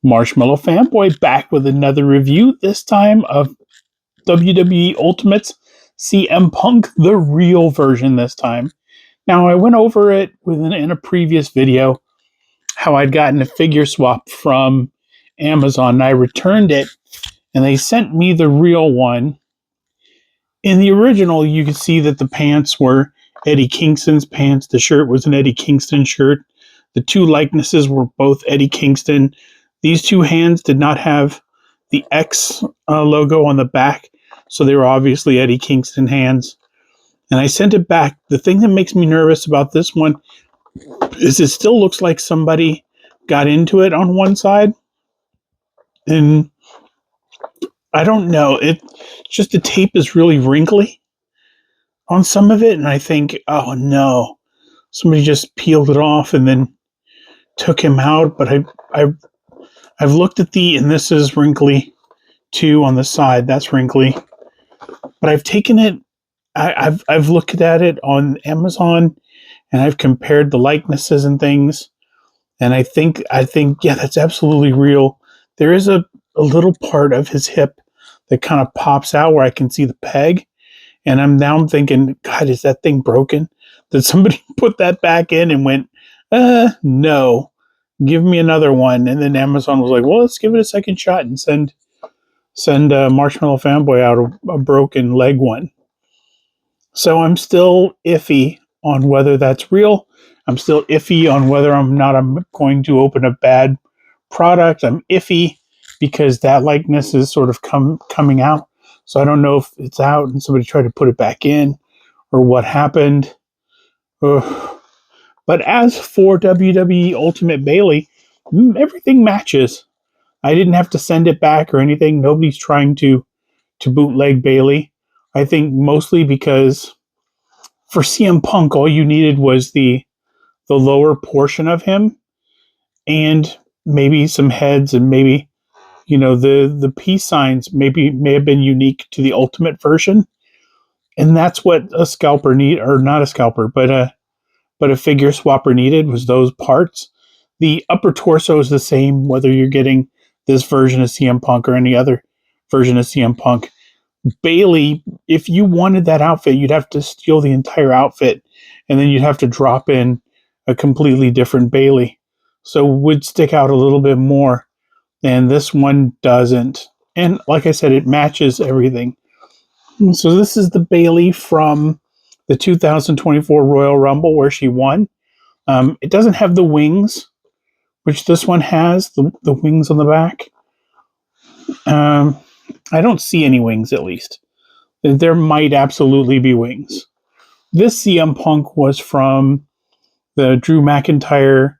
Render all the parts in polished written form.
Marshmallow Fanboy back with another review, this time of WWE Ultimate CM Punk, the real version this time. Now, I went over it in a previous video, how I'd gotten a figure swap from Amazon, and I returned it, and they sent me the real one. In the original, you could see that the pants were Eddie Kingston's pants. The shirt was an Eddie Kingston shirt. The two likenesses were both Eddie Kingston. These two hands did not have the X logo on the back, so they were obviously Eddie Kingston hands. And I sent it back. The thing that makes me nervous about this one is it still looks like somebody got into it on one side. And I don't know. It just the tape is really wrinkly on some of it, and I think, oh no, somebody just peeled it off and then took him out. But I've looked at and this is wrinkly too on the side. That's wrinkly. But I've taken it. I've looked at it on Amazon, and I've compared the likenesses and things, and I think yeah, that's absolutely real. There is a little part of his hip that kind of pops out where I can see the peg, and I'm thinking, God, is that thing broken? Did somebody put that back in and went, no, give me another one? And then Amazon was like, well, let's give it a second shot and send Marshmallow Fanboy out a broken leg one. So I'm still iffy on whether that's real. I'm still iffy on whether I'm going to open a bad product. I'm iffy because that likeness is sort of coming out. So I don't know if it's out and somebody tried to put it back in or what happened. Ugh. But as for WWE Ultimate Bayley, everything matches. I didn't have to send it back or anything. Nobody's trying to bootleg Bayley. I think mostly because for CM Punk, all you needed was the lower portion of him and maybe some heads, and maybe, the peace signs may have been unique to the Ultimate version. And that's what a scalper or not a scalper, but a figure swapper needed, was those parts. The upper torso is the same, whether you're getting this version of CM Punk or any other version of CM Punk. Bayley, if you wanted that outfit, you'd have to steal the entire outfit, and then you'd have to drop in a completely different Bayley. So it would stick out a little bit more, and this one doesn't. And like I said, it matches everything. So this is the Bayley from the 2024 Royal Rumble where she won. It doesn't have the wings, which this one has, the wings on the back. I don't see any wings, at least. There might absolutely be wings. This CM Punk was from the Drew McIntyre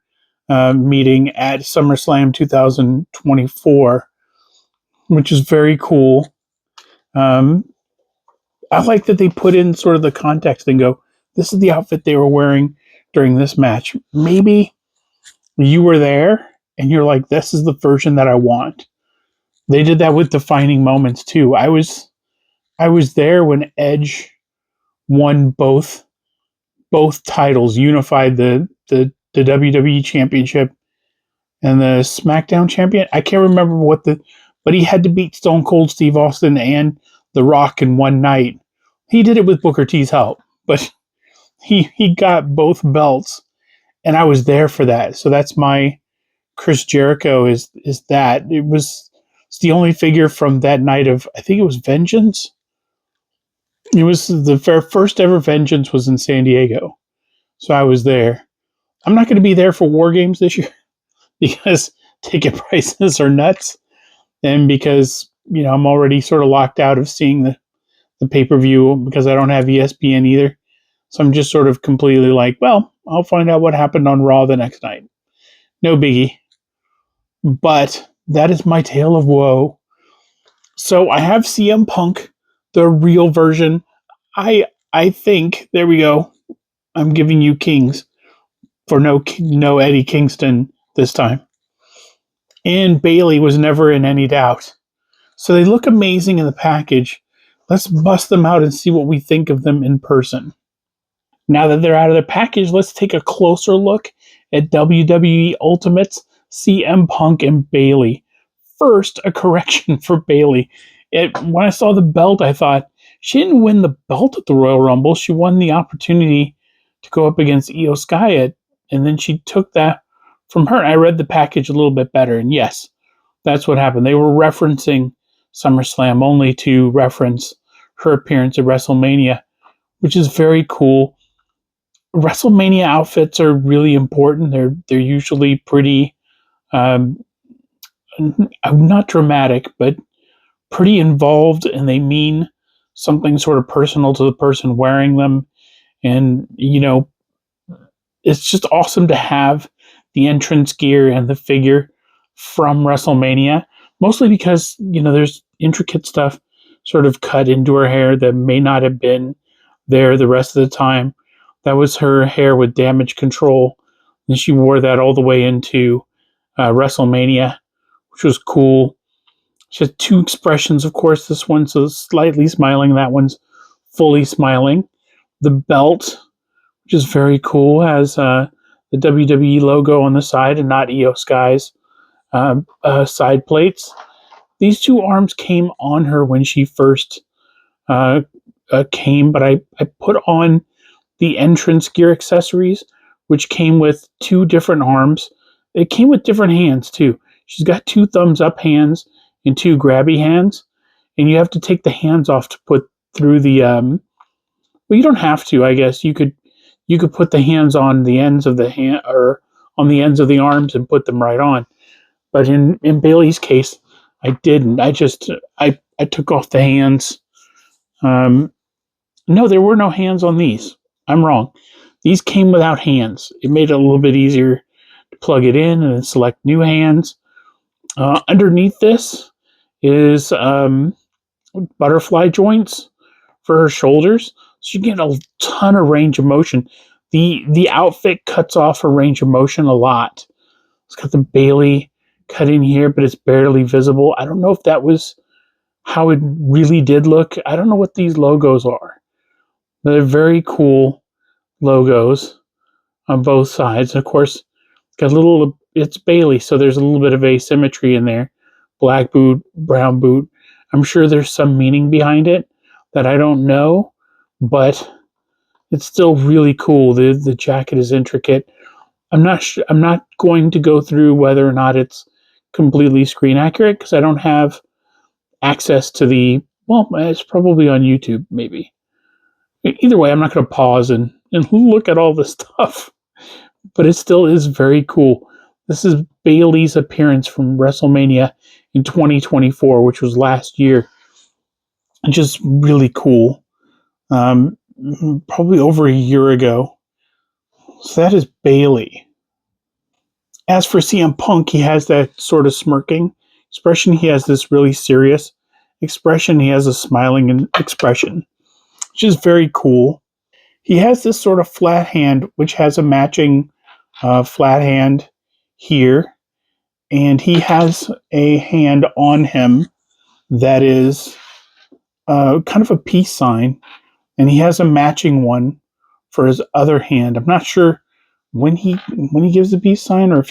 meeting at SummerSlam 2024, which is very cool. I like that they put in sort of the context and go, this is the outfit they were wearing during this match. Maybe you were there and you're like, this is the version that I want. They did that with defining moments too. I was there when Edge won both titles, unified the WWE Championship and the SmackDown Champion. I can't remember but he had to beat Stone Cold Steve Austin and The Rock in one night. He did it with Booker T's help, but he got both belts, and I was there for that. So that's my Chris Jericho is that. It's the only figure from that night of, I think it was Vengeance. It was the first ever Vengeance was in San Diego. So I was there. I'm not going to be there for War Games this year because ticket prices are nuts. And because, I'm already sort of locked out of seeing the pay-per-view because I don't have ESPN either. So I'm just sort of completely like, well, I'll find out what happened on Raw the next night. No biggie. But that is my tale of woe. So I have CM Punk, the real version. I think, there we go. I'm giving you kings for no Eddie Kingston this time. And Bayley was never in any doubt. So they look amazing in the package. Let's bust them out and see what we think of them in person. Now that they're out of the package, let's take a closer look at WWE Ultimate's CM Punk and Bayley. First, a correction for Bayley. When I saw the belt, I thought she didn't win the belt at the Royal Rumble. She won the opportunity to go up against Io Sky, and then she took that from her. I read the package a little bit better, and yes, that's what happened. They were referencing SummerSlam only to reference her appearance at WrestleMania, which is very cool. WrestleMania outfits are really important. They're usually pretty um, not dramatic, but pretty involved, and they mean something sort of personal to the person wearing them. And it's just awesome to have the entrance gear and the figure from WrestleMania, mostly because there's intricate stuff sort of cut into her hair that may not have been there the rest of the time. That was her hair with Damage CTRL, and she wore that all the way into WrestleMania, which was cool. She has two expressions, of course. This one's slightly smiling, that one's fully smiling. The belt, which is very cool, has the WWE logo on the side and not Io Sky's side plates. These two arms came on her when she first came, but I put on the entrance gear accessories, which came with two different arms. It came with different hands, too. She's got two thumbs up hands and two grabby hands, and you have to take the hands off to put through the well, you don't have to. I guess you could put the hands on the ends of the hand or on the ends of the arms and put them right on. But in Bayley's case, I didn't. I just I took off the hands. No, there were no hands on these. I'm wrong. These came without hands. It made it a little bit easier to plug it in and then select new hands. Underneath this is butterfly joints for her shoulders. So you get a ton of range of motion. The outfit cuts off her range of motion a lot. It's got the Bayley cut in here, but it's barely visible. I don't know if that was how it really did look. I don't know what these logos are. They're very cool logos on both sides. Of course, it's Bayley, so there's a little bit of asymmetry in there. Black boot, brown boot. I'm sure there's some meaning behind it that I don't know, but it's still really cool. The jacket is intricate. I'm not going to go through whether or not it's completely screen accurate because I don't have access to the. Well, it's probably on YouTube, maybe. Either way, I'm not going to pause and look at all this stuff, but it still is very cool. This is Bayley's appearance from WrestleMania in 2024, which was last year. Just really cool. Probably over a year ago. So that is Bayley. As for CM Punk, he has that sort of smirking expression. He has this really serious expression. He has a smiling expression, which is very cool. He has this sort of flat hand, which has a matching flat hand here. And he has a hand on him that is kind of a peace sign. And he has a matching one for his other hand. I'm not sure when he gives the peace sign or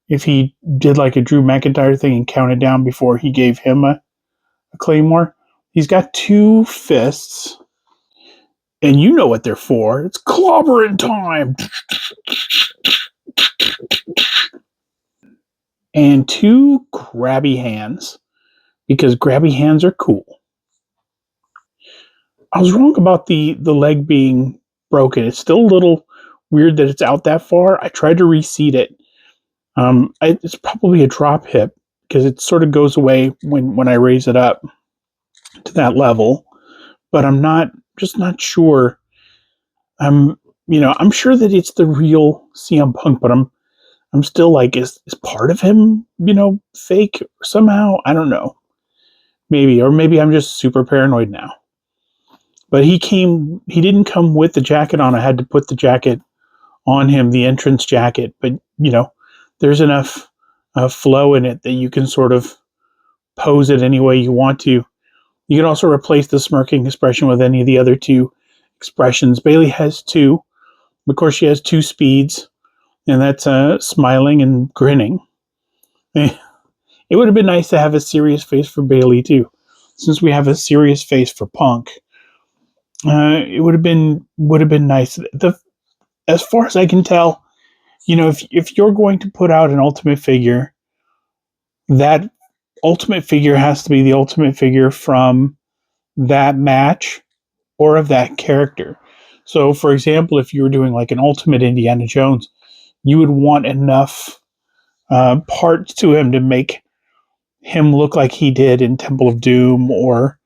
if he did like a Drew McIntyre thing and counted down before he gave him a claymore. He's got two fists, and you know what they're for. It's clobbering time. And two grabby hands, because grabby hands are cool. I was wrong about the leg being broken. It's still a little weird that it's out that far. I tried to reseat it. It's probably a drop hip because it sort of goes away when I raise it up to that level. But I'm just not sure. I'm sure that it's the real CM Punk, but I'm still like, is part of him, fake somehow? I don't know. Maybe I'm just super paranoid now. But he didn't come with the jacket on. I had to put the jacket on him, the entrance jacket. But, there's enough flow in it that you can sort of pose it any way you want to. You can also replace the smirking expression with any of the other two expressions. Bayley has two. Of course, she has two speeds. and that's smiling and grinning. It would have been nice to have a serious face for Bayley too, since we have a serious face for Punk. It would have been nice. As far as I can tell, if you're going to put out an ultimate figure, that ultimate figure has to be the ultimate figure from that match or of that character. So, for example, if you were doing like an ultimate Indiana Jones, you would want enough parts to him to make him look like he did in Temple of Doom or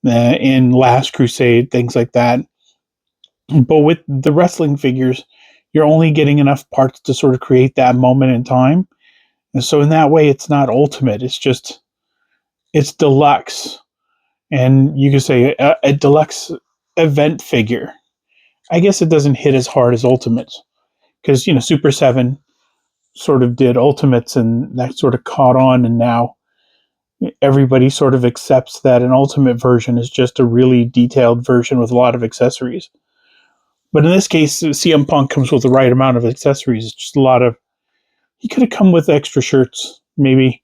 in Last Crusade, things like that. But with the wrestling figures, you're only getting enough parts to sort of create that moment in time. And so in that way, it's not ultimate. It's deluxe. And you could say a deluxe event figure. I guess it doesn't hit as hard as ultimates because, Super 7 sort of did ultimates and that sort of caught on. And now everybody sort of accepts that an ultimate version is just a really detailed version with a lot of accessories. But in this case, CM Punk comes with the right amount of accessories. It's just a lot of. He could have come with extra shirts, maybe.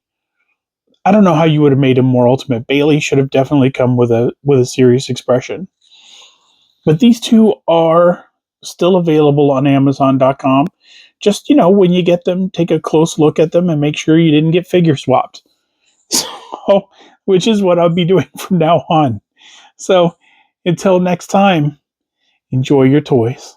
I don't know how you would have made him more ultimate. Bayley should have definitely come with a serious expression. But these two are still available on Amazon.com. Just, when you get them, take a close look at them and make sure you didn't get figure swapped. So, which is what I'll be doing from now on. So, until next time, enjoy your toys.